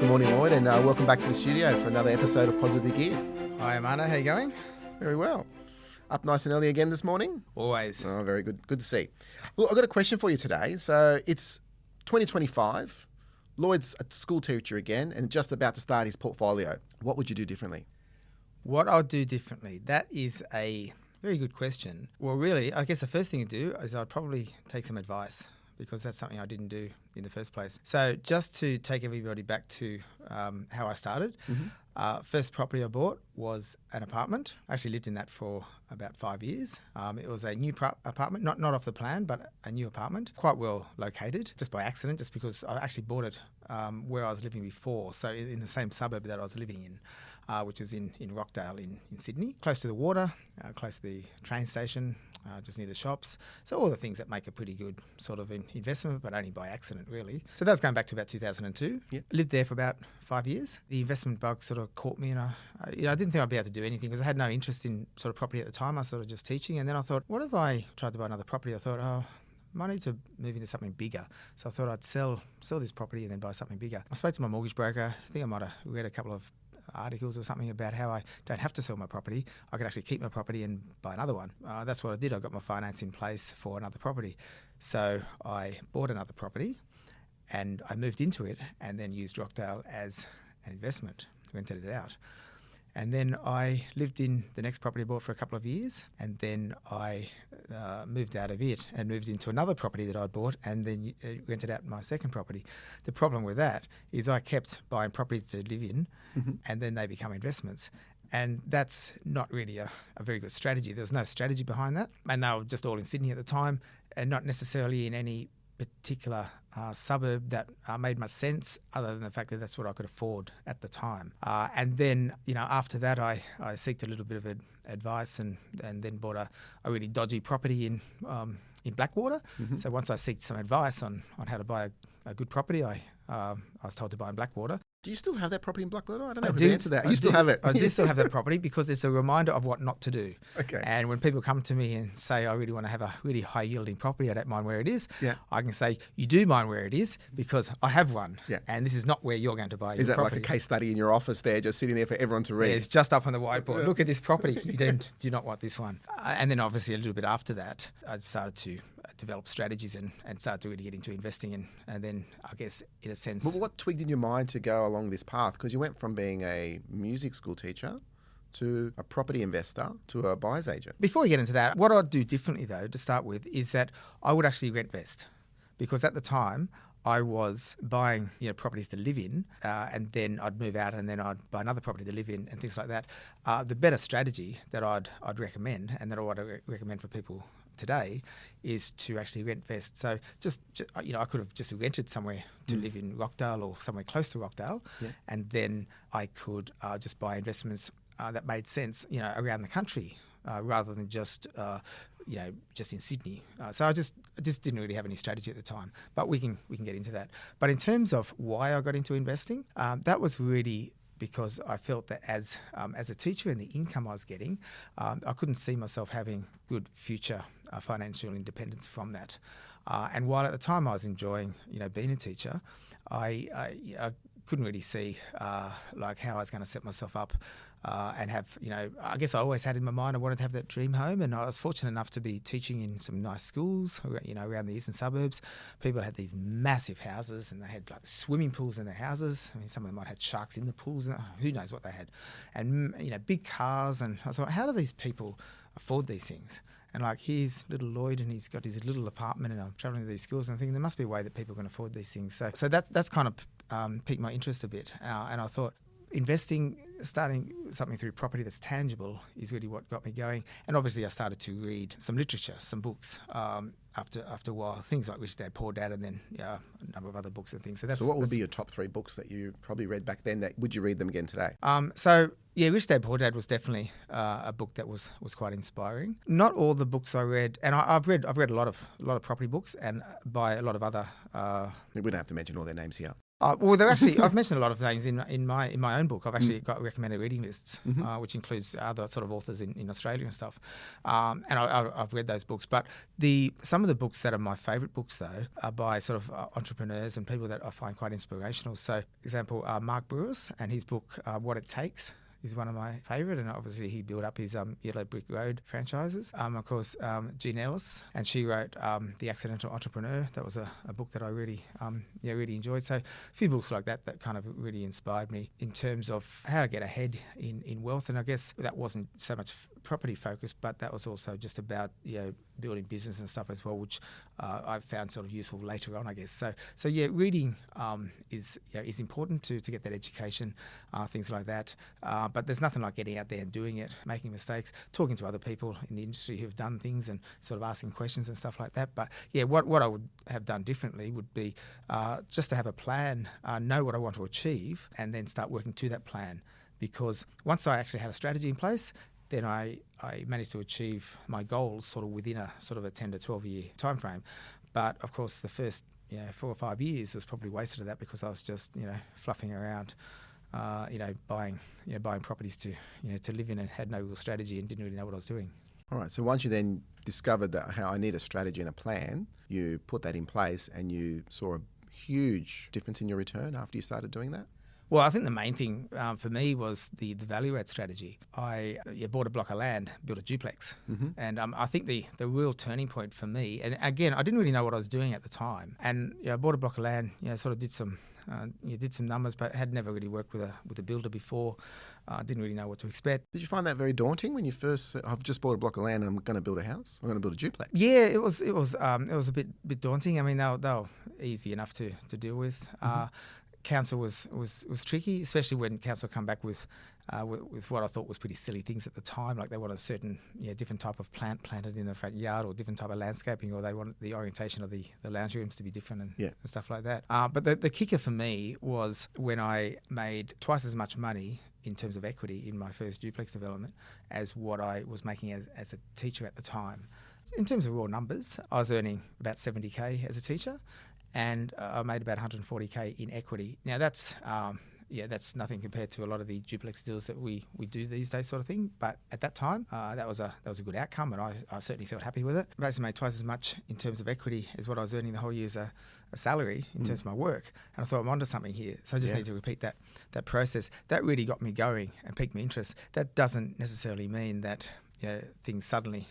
Good morning, Lloyd, and welcome back to the studio for another episode of Positively Geared. Hi, Armando. How you going? Very well. Up nice and early again this morning? Always. Oh, very good. Good to see. Well, I've got a question for you today. So it's 2025. Lloyd's a school teacher again and just about to start his portfolio. What would you do differently? What I'll do differently? That is a very good question. Well, really, I guess the first thing to do is I'd probably take some advice, because that's something I didn't do in the first place. So just to take everybody back to how I started, first property I bought was an apartment. I actually lived in that for about 5 years. It was a new apartment, not off the plan, but a new apartment, quite well located, just by accident, just because I actually bought it where I was living before, so in the same suburb that I was living in. Which is in Rockdale in Sydney, close to the water, close to the train station, just near the shops. So all the things that make a pretty good sort of investment, but only by accident, really. So that was going back to about 2002. Yep. Lived there for about 5 years. The investment bug sort of caught me, and I didn't think I'd be able to do anything because I had no interest in sort of property at the time. I was sort of just teaching, and then I thought, what if I tried to buy another property? I thought, I might need to move into something bigger. So I thought I'd sell this property and then buy something bigger. I spoke to my mortgage broker. I think I might have read a couple of articles or something about how I don't have to sell my property. I could actually keep my property and buy another one. That's what I did. I got my finance in place for another property. So I bought another property and I moved into it and then used Rockdale as an investment, rented it out. And then I lived in the next property I bought for a couple of years, and then I moved out of it and moved into another property that I'd bought and then rented out my second property. The problem with that is I kept buying properties to live in and then they become investments. And that's not really a very good strategy. There's no strategy behind that. And they were just all in Sydney at the time and not necessarily in any particular suburb that made much sense, other than the fact that that's what I could afford at the time. And then, after that, I seeked a little bit of advice and then bought a really dodgy property in Blackwater. So once I seeked some advice on how to buy a good property, I was told to buy in Blackwater. Do you still have that property in Blackwater? I don't know if you answered that. You still have it? I do still have that property because it's a reminder of what not to do. Okay. And when people come to me and say, I really want to have a really high-yielding property, I don't mind where it is, I can say, you do mind where it is because I have one. Yeah. And this is not where you're going to buy your property. Is that like a case study in your office there, just sitting there for everyone to read? Yeah, it's just up on the whiteboard. Look at this property. You do not want this one. And then obviously a little bit after that, I started to develop strategies and start to really get into investing and then I guess in a sense... Well, what twigged in your mind to go along this path? Because you went from being a music school teacher to a property investor to a buyer's agent. Before we get into that, what I'd do differently though to start with is that I would actually rent vest, because at the time I was buying properties to live in and then I'd move out and then I'd buy another property to live in and things like that. The better strategy that I'd recommend and that I would recommend for people today is to actually rent vest. So just I could have just rented somewhere to live in Rockdale or somewhere close to Rockdale, and then I could just buy investments that made sense around the country rather than just in Sydney. So I just didn't really have any strategy at the time, but we can get into that. But in terms of why I got into investing, that was really because I felt that as a teacher and the income I was getting, I couldn't see myself having good future financial independence from that. And while at the time I was enjoying, being a teacher, I couldn't really see like how I was going to set myself up and have, I guess I always had in my mind I wanted to have that dream home, and I was fortunate enough to be teaching in some nice schools, around the eastern suburbs. People had these massive houses and they had like swimming pools in their houses. I mean, some of them might have had sharks in the pools, and who knows what they had. And, big cars, and I thought, how do these people afford these things? And like, here's little Lloyd and he's got his little apartment and I'm travelling to these schools and I'm thinking there must be a way that people can afford these things. So that's kind of piqued my interest a bit. And I thought, starting something through property that's tangible is really what got me going. And obviously I started to read some literature, some books after a while, things like Rich Dad, Poor Dad, and then a number of other books and things. So what would be your top three books that you probably read back then? Would you read them again today? Rich Dad, Poor Dad was definitely a book that was quite inspiring. Not all the books I read, and I've read a lot of property books and by a lot of other. We don't have to mention all their names here. Well, they're actually, I've mentioned a lot of names in my own book. I've actually got recommended reading lists, which includes other sort of authors in Australia and stuff. And I've read those books. But some of the books that are my favourite books, though, are by sort of entrepreneurs and people that I find quite inspirational. So, for example, Mark Brewers and his book, What It Takes, is one of my favourite, and obviously he built up his Yellow Brick Road franchises. Of course, Jean Ellis, and she wrote The Accidental Entrepreneur. That was a book that I really enjoyed. So a few books like that kind of really inspired me in terms of how to get ahead in wealth. And I guess that wasn't so much property focused, but that was also just about building business and stuff as well, which I found sort of useful later on, I guess. So reading is important to get that education, things like that. But there's nothing like getting out there and doing it, making mistakes, talking to other people in the industry who've done things and sort of asking questions and stuff like that. But what I would have done differently would be just to have a plan, know what I want to achieve, and then start working to that plan. Because once I actually had a strategy in place, then I managed to achieve my goals sort of within a sort of a 10 to 12 year time frame. But of course, the first 4 or 5 years was probably wasted of that because I was just fluffing around, buying properties to live in, and had no real strategy and didn't really know what I was doing. All right. So once you then discovered that how I need a strategy and a plan, you put that in place, and you saw a huge difference in your return after you started doing that? Well, I think the main thing for me was the value add strategy. I bought a block of land, built a duplex. And I think the real turning point for me, and again, I didn't really know what I was doing at the time. And I bought a block of land, sort of did some numbers, but had never really worked with a builder before. Didn't really know what to expect. Did you find that very daunting when you first said, I've just bought a block of land and I'm going to build a house? I'm going to build a duplex. Yeah, it was a bit daunting. I mean, they were easy enough to deal with. Council was tricky, especially when council come back with what I thought was pretty silly things at the time, like they want a certain different type of plant planted in the front yard, or different type of landscaping, or they wanted the orientation of the lounge rooms to be different and stuff like that. But the kicker for me was when I made twice as much money in terms of equity in my first duplex development as what I was making as a teacher at the time. In terms of raw numbers, I was earning about 70K as a teacher, and I made about 140K in equity. Now that's nothing compared to a lot of the duplex deals that we do these days, sort of thing. But at that time, that was a good outcome, and I certainly felt happy with it. Basically made twice as much in terms of equity as what I was earning the whole year as a salary in terms of my work. And I thought, I'm onto something here, so I just need to repeat that process. That really got me going and piqued my interest. That doesn't necessarily mean that things suddenly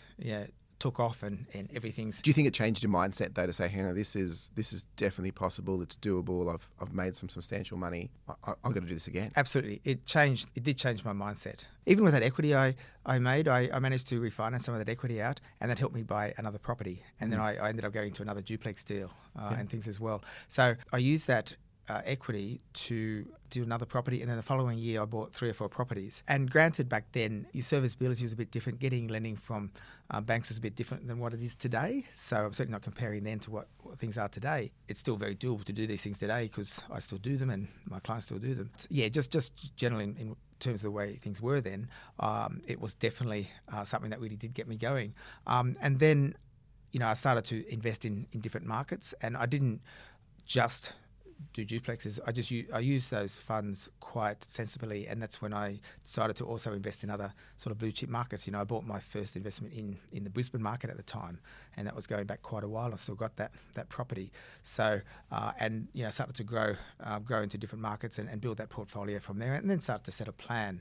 took off and everything's... Do you think it changed your mindset though to say, hang on, this is definitely possible, it's doable, I've made some substantial money, I've got to do this again? Absolutely. It did change my mindset. Even with that equity I made, I managed to refinance some of that equity out, and that helped me buy another property. And then I ended up going to another duplex deal and things as well. So I used that equity to do another property, and then the following year I bought 3 or 4 properties. And granted, back then your serviceability was a bit different. Getting lending from banks was a bit different than what it is today, so I'm certainly not comparing then to what things are today. It's still very doable to do these things today because I still do them and my clients still do them. Just generally in terms of the way things were then, it was definitely something that really did get me going. And then I started to invest in different markets, and I didn't just do duplexes. I used those funds quite sensibly, and that's when I decided to also invest in other sort of blue chip markets. I bought my first investment in the Brisbane market at the time, and that was going back quite a while. I've still got that property. So started to grow into different markets and build that portfolio from there, and then started to set a plan.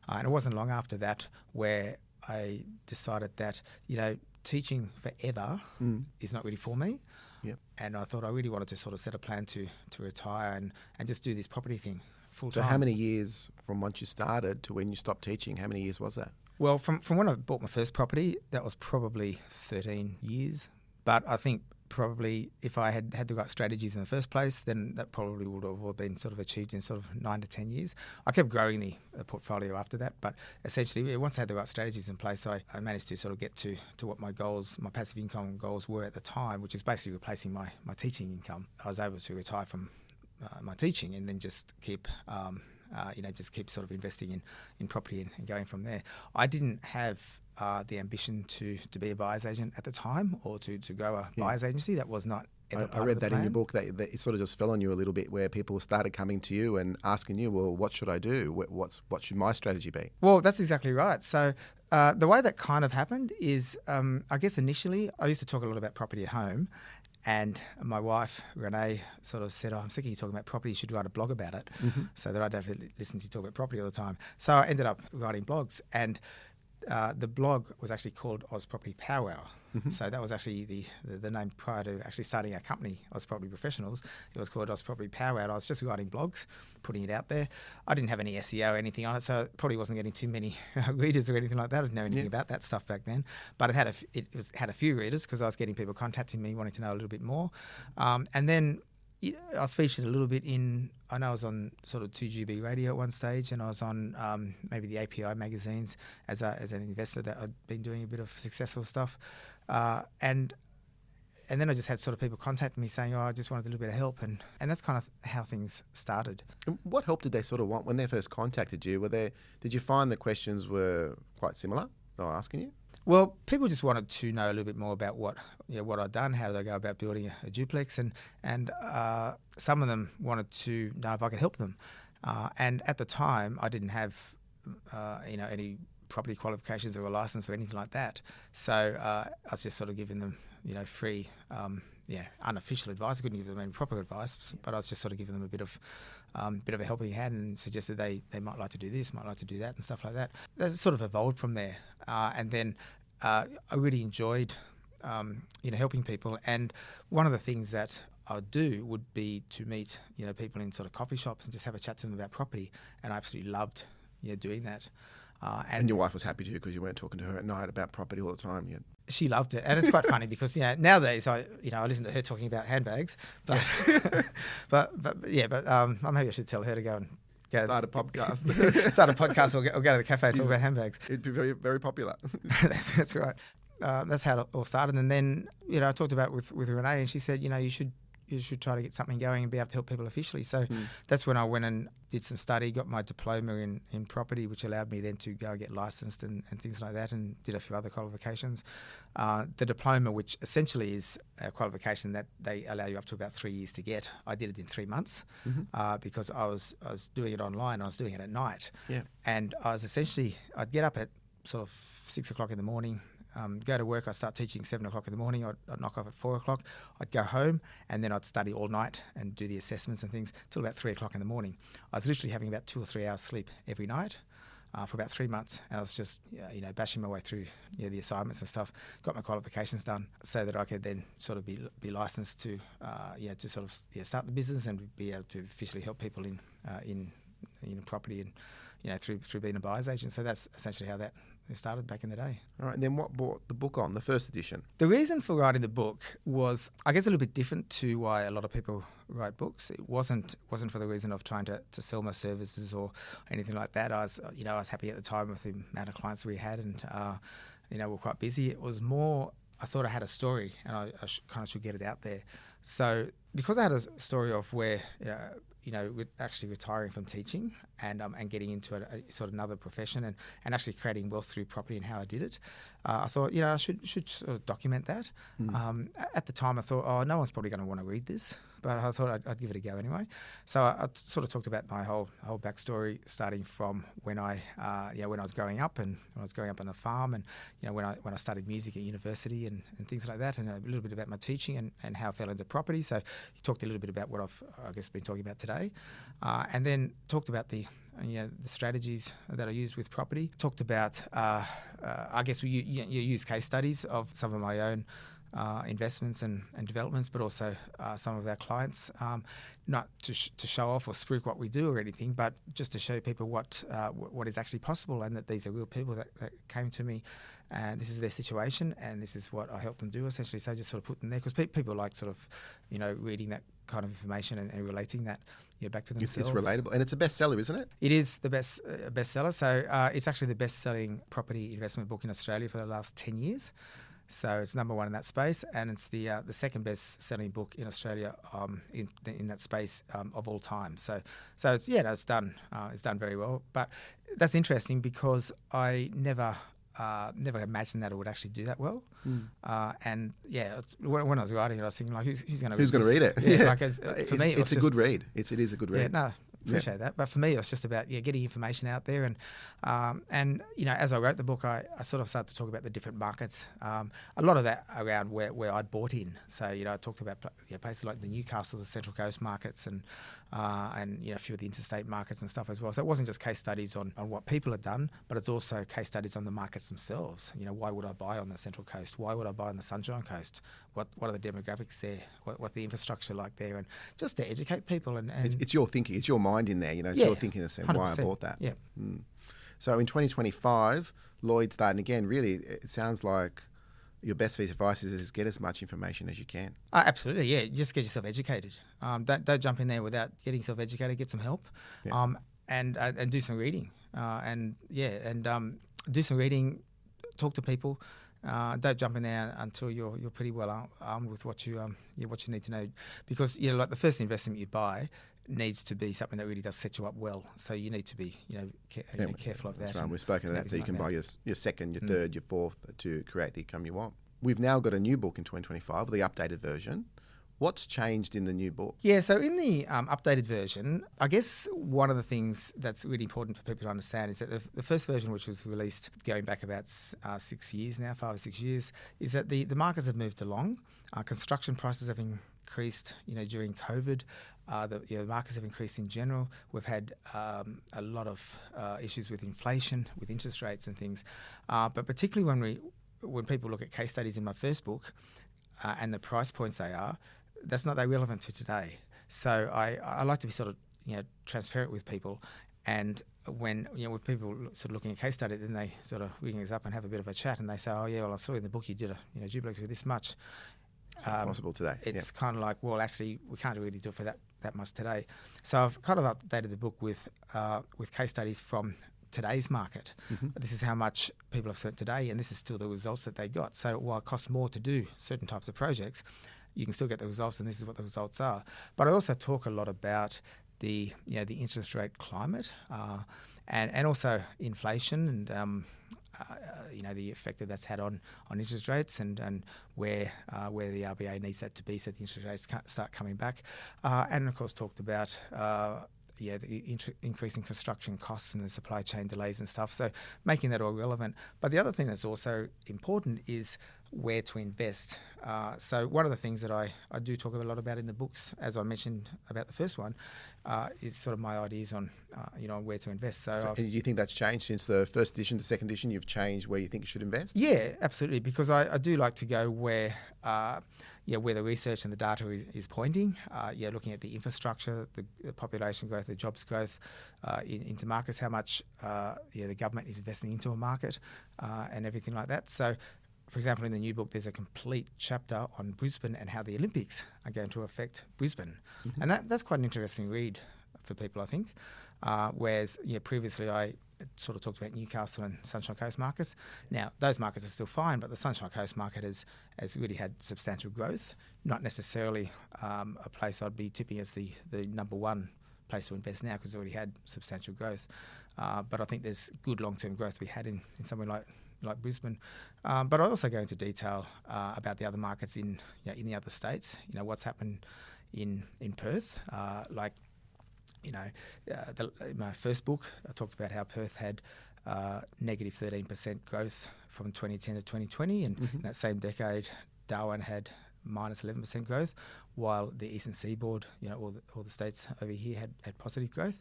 And it wasn't long after that where I decided that teaching forever is not really for me. Yep. And I thought I really wanted to sort of set a plan to retire and just do this property thing full time. So how many years from once you started to when you stopped teaching, how many years was that? Well, from when I bought my first property, that was probably 13 years. But I think probably if I had the right strategies in the first place, then that probably would have all been sort of achieved in sort of 9 to 10 years. I kept growing the portfolio after that, but essentially once I had the right strategies in place, I managed to sort of get to what my goals, my passive income goals were at the time, which is basically replacing my teaching income. I was able to retire from my teaching and then just keep sort of investing in property and going from there. I didn't have the ambition to be a buyer's agent at the time, or to grow a buyer's agency. That was not ever I part read of the that in your plan. book that it sort of just fell on you a little bit, where people started coming to you and asking you, well, what should I do? What should my strategy be? Well, that's exactly right. So the way that kind of happened is, I guess initially I used to talk a lot about property at home, and my wife, Renee, sort of said, I'm sick of you talking about property, you should write a blog about it, so that I don't have to listen to you talk about property all the time. So I ended up writing blogs, and the blog was actually called Oz Property Powwow. So that was actually the name prior to actually starting our company, Oz Property Professionals. It was called Oz Property Powwow. And I was just writing blogs, putting it out there. I didn't have any SEO or anything on it, so it probably wasn't getting too many readers or anything like that. I didn't know anything about that stuff back then. But it had a few readers because I was getting people contacting me wanting to know a little bit more. And then I was featured a little bit I know I was on sort of 2GB radio at one stage, and I was on maybe the API magazines as an investor that I'd been doing a bit of successful stuff. And then I just had sort of people contact me saying, I just wanted a little bit of help. And that's kind of how things started. And what help did they sort of want when they first contacted you? Did you find the questions were quite similar they were asking you? Well, people just wanted to know a little bit more about what I'd done, how did I go about building a duplex, and some of them wanted to know if I could help them. And at the time, I didn't have any property qualifications or a license or anything like that. So I was just sort of giving them free, unofficial advice. I couldn't give them any proper advice, but I was just sort of giving them a bit of a helping hand and suggested they might like to do this, might like to do that, and stuff like that. That sort of evolved from there. And then I really enjoyed, helping people. And one of the things that I'd do would be to meet, people in sort of coffee shops and just have a chat to them about property. And I absolutely loved, doing that. And your wife was happy too because you weren't talking to her at night about property all the time. She loved it, and it's quite funny because nowadays I listen to her talking about handbags, but maybe I should tell her to go and start a podcast. Start a podcast or go to the cafe and talk about handbags. It'd be very, very popular. That's right. That's how it all started, and then I talked about it with Renee, and she said you should try to get something going and be able to help people officially. So that's when I went and did some study, got my diploma in property, which allowed me then to go and get licensed and things like that, and did a few other qualifications. The diploma, which essentially is a qualification that they allow you up to about 3 years to get, I did it in 3 months because I was doing it online. I was doing it at night. Yeah. And I'd get up at sort of 6 o'clock in the morning, go to work. I'd start teaching 7 o'clock in the morning. I'd knock off at 4 o'clock. I'd go home, and then I'd study all night and do the assessments and things till about 3 o'clock in the morning. I was literally having about 2 or 3 hours sleep every night for about 3 months. And I was just, bashing my way through the assignments and stuff. Got my qualifications done so that I could then sort of be licensed to sort of start the business and be able to officially help people in property and through being a buyer's agent. So that's essentially how that started back in the day. All right, and then what brought the book on, the first edition? The reason for writing the book was, I guess, a little bit different to why a lot of people write books. It wasn't for the reason of trying to sell my services or anything like that. I was happy at the time with the amount of clients we had, and we're quite busy. It was more, I thought I had a story, and I kind of should get it out there. So because I had a story of where actually retiring from teaching and getting into a sort of another profession and actually creating wealth through property and how I did it, I thought, I should sort of document that. At the time, I thought, no one's probably going to want to read this, but I thought I'd give it a go anyway. So I sort of talked about my whole backstory, starting from when I was growing up, and when I was growing up on a farm, and when I studied music at university and things like that, and a little bit about my teaching and how I fell into property. So he talked a little bit about what I guess been talking about today, and then talked about the strategies that I used with property. Talked about I guess we use case studies of some of my own investments and developments, but also some of our clients, not to show off or spruik what we do or anything, but just to show people what is actually possible, and that these are real people that came to me, and this is their situation, and this is what I help them do, essentially. So I just sort of put them there because people like sort of reading that kind of information and relating that back to themselves. It's relatable, and it's a bestseller, isn't it? It is the bestseller. So it's actually the best-selling property investment book in Australia for the last 10 years. So it's number one in that space, and it's the second best-selling book in Australia in that space of all time. So it's done very well. But that's interesting because I never never imagined that it would actually do that well. And yeah, when I was writing it, I was thinking like, who's going to read it? Yeah, Yeah. like for me, it's a good read. It is a good read. Yeah, no, appreciate that. But for me, it was just about getting information out there, and as I wrote the book, I sort of started to talk about the different markets. A lot of that around where I'd bought in. So I talked about places like the Newcastle, the Central Coast markets, and a few of the interstate markets and stuff as well. So it wasn't just case studies on what people had done, but it's also case studies on the markets themselves. Why would I buy on the Central Coast? Why would I buy on the Sunshine Coast? What are the demographics there? What the infrastructure like there? And just to educate people. And it's your thinking, it's your mind in there. It's your thinking of saying why I bought that. Yeah. So in 2025, Lloyd starting again. Really, it sounds like your best piece of advice is get as much information as you can. Absolutely, yeah. Just get yourself educated. Don't jump in there without getting yourself educated. Get some help, and do some reading. Do some reading. Talk to people. Don't jump in there until you're pretty well armed with what you need to know, because like the first investment you buy needs to be something that really does set you up well. So you need to be careful of that. That's right. We've spoken of that, so you can buy your second, your third, your fourth to create the income you want. We've now got a new book in 2025, the updated version. What's changed in the new book? Yeah, so in the updated version, I guess one of the things that's really important for people to understand is that the first version, which was released going back about 6 years now, 5 or 6 years, is that the markets have moved along. Construction prices have increased, during COVID. The markets have increased in general. We've had a lot of issues with inflation, with interest rates and things. But particularly when people look at case studies in my first book and the price points that's not that relevant to today. So I like to be sort of transparent with people, and when with people sort of looking at case study, then they sort of ring us up and have a bit of a chat, and they say, oh yeah, well I saw in the book you did a duplex for this much. It's not possible today. It's kind of like, well, actually we can't really do it for that much today. So I've kind of updated the book with case studies from today's market. This is how much people have spent today, and this is still the results that they got. So while it costs more to do certain types of projects, you can still get the results, and this is what the results are. But I also talk a lot about the interest rate climate, and also inflation, and the effect that's had on interest rates, and where the RBA needs that to be so the interest rates start coming back, and of course talked about the increase in construction costs and the supply chain delays and stuff, so making that all relevant. But the other thing that's also important is where to invest. So one of the things that I do talk a lot about in the books, as I mentioned about the first one, is sort of my ideas on where to invest. So do you think that's changed since the first edition to second edition? You've changed where you think you should invest? Yeah, absolutely, because I do like to go where the research and the data is pointing. Looking at the infrastructure, the population growth, the jobs growth into markets, how much the government is investing into a market, and everything like that. So, for example, in the new book, there's a complete chapter on Brisbane and how the Olympics are going to affect Brisbane. And that's quite an interesting read for people, I think. Whereas previously I sort of talked about Newcastle and Sunshine Coast markets. Now, those markets are still fine, but the Sunshine Coast market has really had substantial growth, not necessarily a place I'd be tipping as the number one place to invest now, because it's already had substantial growth. But I think there's good long-term growth to be had in somewhere like Brisbane. But I also go into detail about the other markets in the other states. What's happened in Perth, in my first book, I talked about how Perth had negative 13% growth from 2010 to 2020, and in that same decade, Darwin had minus 11% growth, while the Eastern Seaboard, all the states over here had positive growth.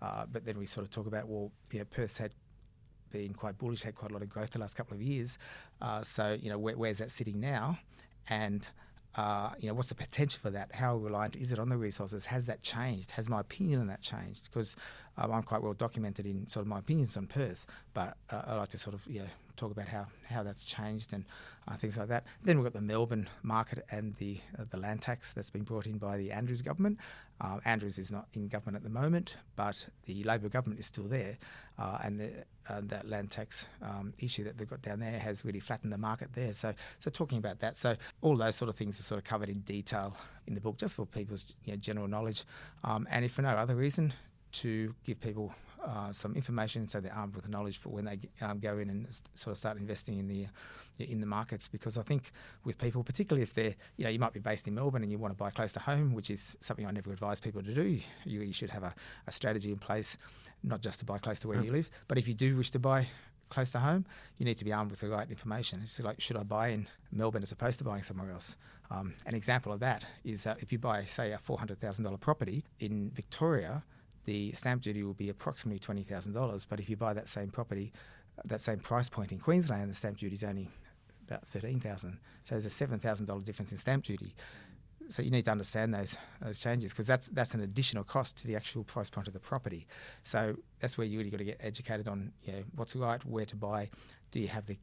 But then we sort of talk about, Perth's had been quite bullish, had quite a lot of growth the last couple of years. So where's that sitting now? And what's the potential for that? How reliant is it on the resources? Has that changed? Has my opinion on that changed? Because I'm quite well documented in sort of my opinions on Perth, but I like to sort of talk about how that's changed and things like that. Then we've got the Melbourne market and the land tax that's been brought in by the Andrews government. Andrews is not in government at the moment, but the Labor government is still there, and that land tax issue that they've got down there has really flattened the market there. So talking about that, so all those sort of things are sort of covered in detail in the book, just for people's general knowledge. And if for no other reason, to give people some information so they're armed with knowledge for when they go in and sort of start investing in the markets. Because I think with people, particularly if they're, you might be based in Melbourne and you want to buy close to home, which is something I never advise people to do. You should have a strategy in place, not just to buy close to where you live, but if you do wish to buy close to home, you need to be armed with the right information. It's like, should I buy in Melbourne as opposed to buying somewhere else? An example of that is that if you buy, say, a $400,000 property in Victoria, the stamp duty will be approximately $20,000. But if you buy that same property, that same price point in Queensland, the stamp duty is only about $13,000. So there's a $7,000 difference in stamp duty. So you need to understand those changes, because that's an additional cost to the actual price point of the property. So that's where you really got to get educated on what's right, where to buy. Do you have the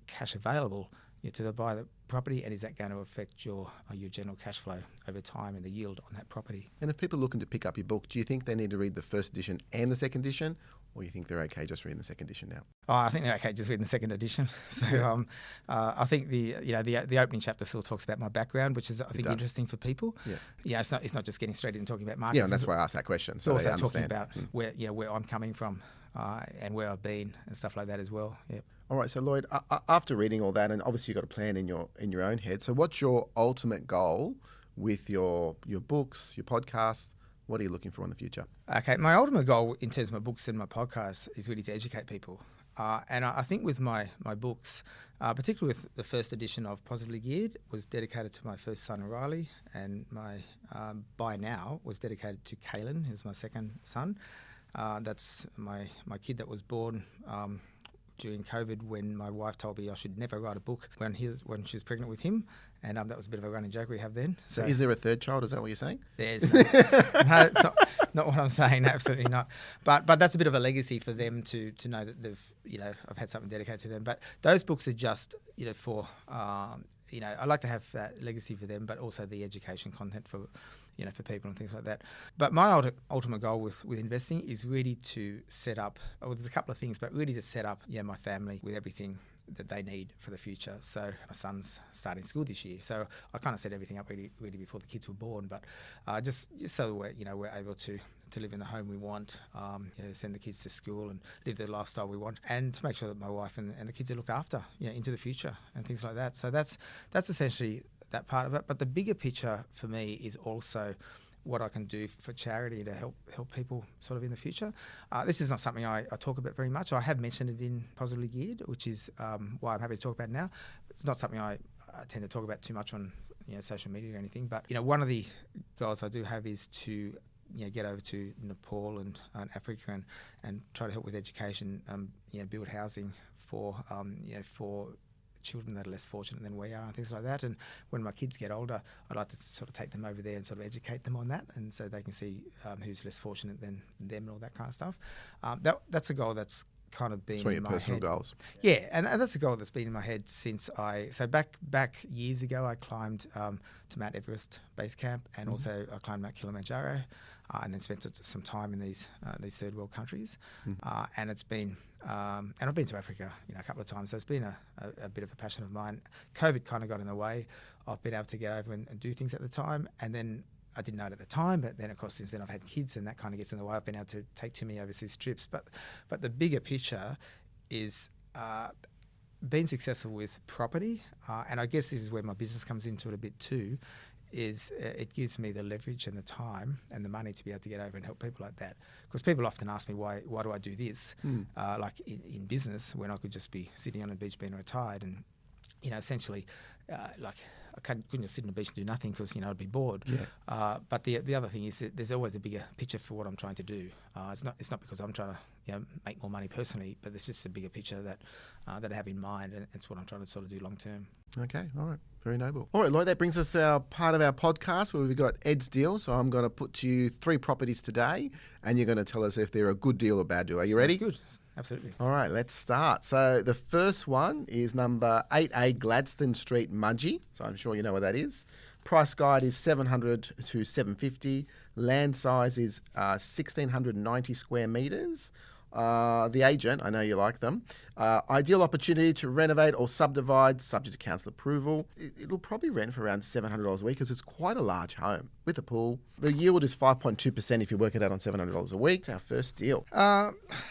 cash available to buy the property, and is that going to affect your general cash flow over time and the yield on that property? And if people are looking to pick up your book, do you think they need to read the first edition and the second edition, or you think they're okay just reading the second edition now? Oh, I think they're okay just reading the second edition. So I think the opening chapter still talks about my background, which is I think interesting for people. Yeah, it's not just getting straight in and talking about markets. Yeah, and that's why I asked that question. So it's also they understand. talking about where I'm coming from and where I've been and stuff like that as well. Yeah. All right, so Lloyd, after reading all that, and obviously you've got a plan in your own head. So what's your ultimate goal with your books, your podcast? What are you looking for in the future? Okay, my ultimate goal in terms of my books and my podcast is really to educate people. And I think with my books, particularly with the first edition of Positively Geared, was dedicated to my first son, Riley, and my By Now was dedicated to Kaylin, who's my second son. That's my kid that was born during COVID, when my wife told me I should never write a book when she was pregnant with him, and that was a bit of a running joke we have then. So is there a third child? Is that what you're saying? There's no, it's not what I'm saying. Absolutely not. But that's a bit of a legacy for them to know that they've I've had something dedicated to them. But those books are just for I like to have that legacy for them, but also the education content for people and things like that. But my ultimate goal with investing is really to set up, there's a couple of things, but really to set up my family with everything that they need for the future. So my son's starting school this year, so I kind of set everything up really before the kids were born, but just so we're able to live in the home we want, send the kids to school and live the lifestyle we want, and to make sure that my wife and the kids are looked after into the future and things like that. So that's essentially that part of it. But the bigger picture for me is also what I can do for charity to help people sort of in the future. This is not something I talk about very much. I have mentioned it in Positively Geared, which is why I'm happy to talk about it now. It's not something I tend to talk about too much on social media or anything. But one of the goals I do have is to get over to Nepal and Africa and try to help with education, build housing for children that are less fortunate than we are and things like that. And when my kids get older, I'd like to sort of take them over there and sort of educate them on that, and so they can see who's less fortunate than them and all that kind of stuff. That's a goal that's kind of been in my personal head. Goals. Yeah, and that's a goal that's been in my head since back years ago I climbed to Mount Everest base camp, and also I climbed Mount Kilimanjaro, and then spent some time in these third world countries, and it's been and I've been to Africa a couple of times, so it's been a bit of a passion of mine. COVID kind of got in the way of being able to get over and do things at the time, and then I didn't know it at the time, but then of course since then I've had kids, and that kind of gets in the way. I've been able to take too many overseas trips, but the bigger picture is being successful with property, and I guess this is where my business comes into it a bit too, is it gives me the leverage and the time and the money to be able to get over and help people like that. Because people often ask me, why do I do this, like in business, when I could just be sitting on a beach being retired, and essentially like I couldn't just sit on the beach and do nothing, because I'd be bored. Yeah. But the other thing is that there's always a bigger picture for what I'm trying to do. It's not because I'm trying to make more money personally, but there's just a bigger picture that I have in mind, and it's what I'm trying to sort of do long term. Okay, all right, very noble. All right, Lloyd, that brings us to our part of our podcast where we've got Ed's deal. So I'm going to put to you 3 properties today, and you're going to tell us if they're a good deal or bad deal. Are you ready? Good, absolutely. All right, let's start. So the first one is number 8A Gladstone Street, Mudgee. So I'm sure you know what that is. Price guide is 700 to 750. Land size is 1,690 square metres. The agent, I know you like them. Ideal opportunity to renovate or subdivide, subject to council approval. It'll probably rent for around $700 a week because it's quite a large home with a pool. The yield is 5.2% if you work it out on $700 a week. It's our first deal.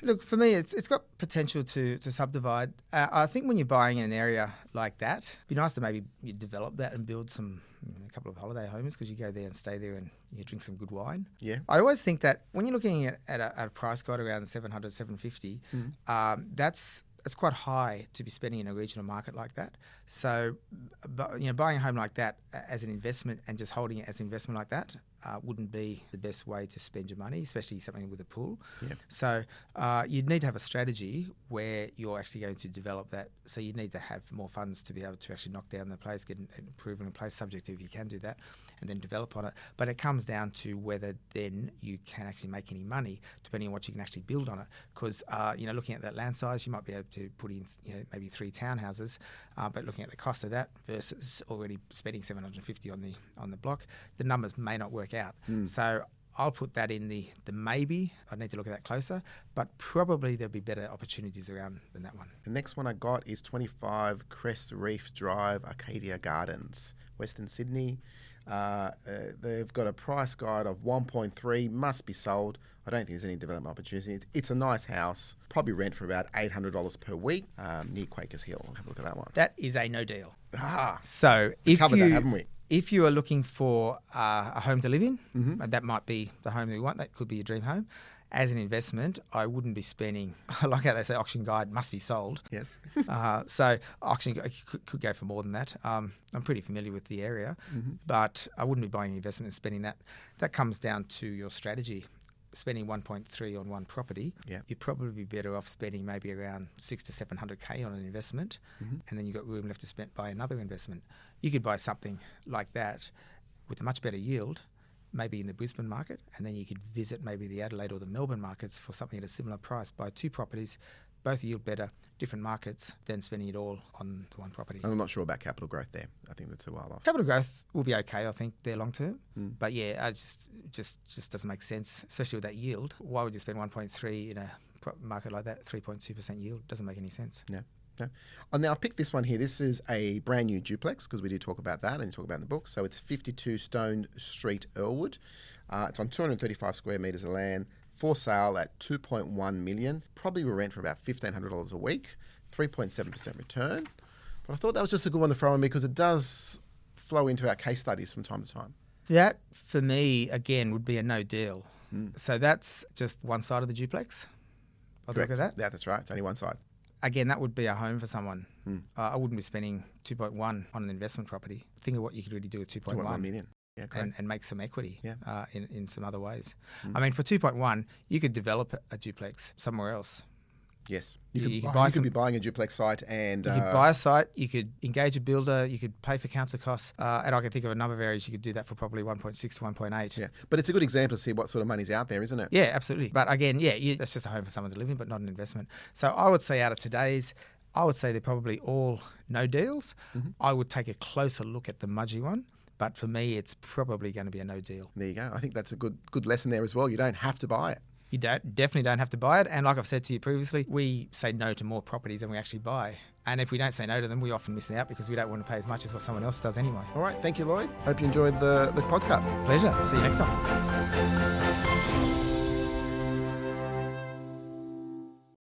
Look, for me, it's got potential to subdivide. I think when you're buying in an area like that, it'd be nice to maybe you develop that and build a couple of holiday homes because you go there and stay there and you drink some good wine. Yeah. I always think that when you're looking at a price guide around 700, 750, that's quite high to be spending in a regional market like that. So, buying a home like that as an investment and just holding it as an investment like that wouldn't be the best way to spend your money, especially something with a pool. Yeah. So, you'd need to have a strategy where you're actually going to develop that. So, you need to have more funds to be able to actually knock down the place, get an approval in place, subject to if you can do that, and then develop on it. But it comes down to whether then you can actually make any money, depending on what you can actually build on it. Because, looking at that land size, you might be able to put in, maybe 3 townhouses, but looking at the cost of that versus already spending $750 on the block, the numbers may not work out. So I'll put that in the maybe. I need to look at that closer, but probably there'll be better opportunities around than that one. The next one I got is 25 Crest Reef Drive, Arcadia Gardens, Western Sydney. They've got a price guide of 1.3, must be sold. I don't think there's any development opportunity. It's a nice house, probably rent for about $800 per week near Quakers Hill. Have a look at that one. That is a no deal. Ah, So covered that, haven't we? If you are looking for a home to live in, and that might be the home that you want, that could be your dream home. As an investment, I wouldn't be spending, I like how they say auction guide must be sold. Yes. So auction could go for more than that. I'm pretty familiar with the area, but I wouldn't be buying an investment and spending that. That comes down to your strategy. Spending 1.3 on one property, you'd probably be better off spending maybe around 600 to 700K on an investment, and then you've got room left to spend by another investment. You could buy something like that with a much better yield, maybe in the Brisbane market, and then you could visit maybe the Adelaide or the Melbourne markets for something at a similar price. Buy 2 properties, both yield better, different markets, than spending it all on the one property. I'm not sure about capital growth there. I think that's a while off. Capital growth will be okay, I think, there long term. But yeah, it just doesn't make sense, especially with that yield. Why would you spend 1.3 in a market like that? 3.2% yield doesn't make any sense. Yeah. No. Oh, now, I picked this one here. This is a brand new duplex because we do talk about that and talk about in the book. So it's 52 Stone Street, Earlwood. It's on 235 square metres of land, for sale at $2.1 million. Probably will rent for about $1,500 a week, 3.7% return. But I thought that was just a good one to throw in because it does flow into our case studies from time to time. That, for me, again, would be a no deal. So that's just one side of the duplex. I'll look at that. Yeah, that's right. It's only one side. Again, that would be a home for someone. I wouldn't be spending 2.1 on an investment property. Think of what you could really do with 2.1 million. Yeah, and make some equity in some other ways. I mean, for 2.1, you could develop a duplex somewhere else. Yes. You You could could be buying a duplex site and... You could buy a site, you could engage a builder, you could pay for council costs, and I can think of a number of areas you could do that for probably 1.6 to 1.8. Yeah, but it's a good example to see what sort of money's out there, isn't it? Yeah, absolutely. But again, that's just a home for someone to live in, but not an investment. So I would say out of today's, I would say they're probably all no deals. I would take a closer look at the Mudgee one. But for me, it's probably going to be a no deal. There you go. I think that's a good lesson there as well. You don't have to buy it. You definitely don't have to buy it. And like I've said to you previously, we say no to more properties than we actually buy. And if we don't say no to them, we often miss out because we don't want to pay as much as what someone else does anyway. All right. Thank you, Lloyd. Hope you enjoyed the podcast. Pleasure. See you next time.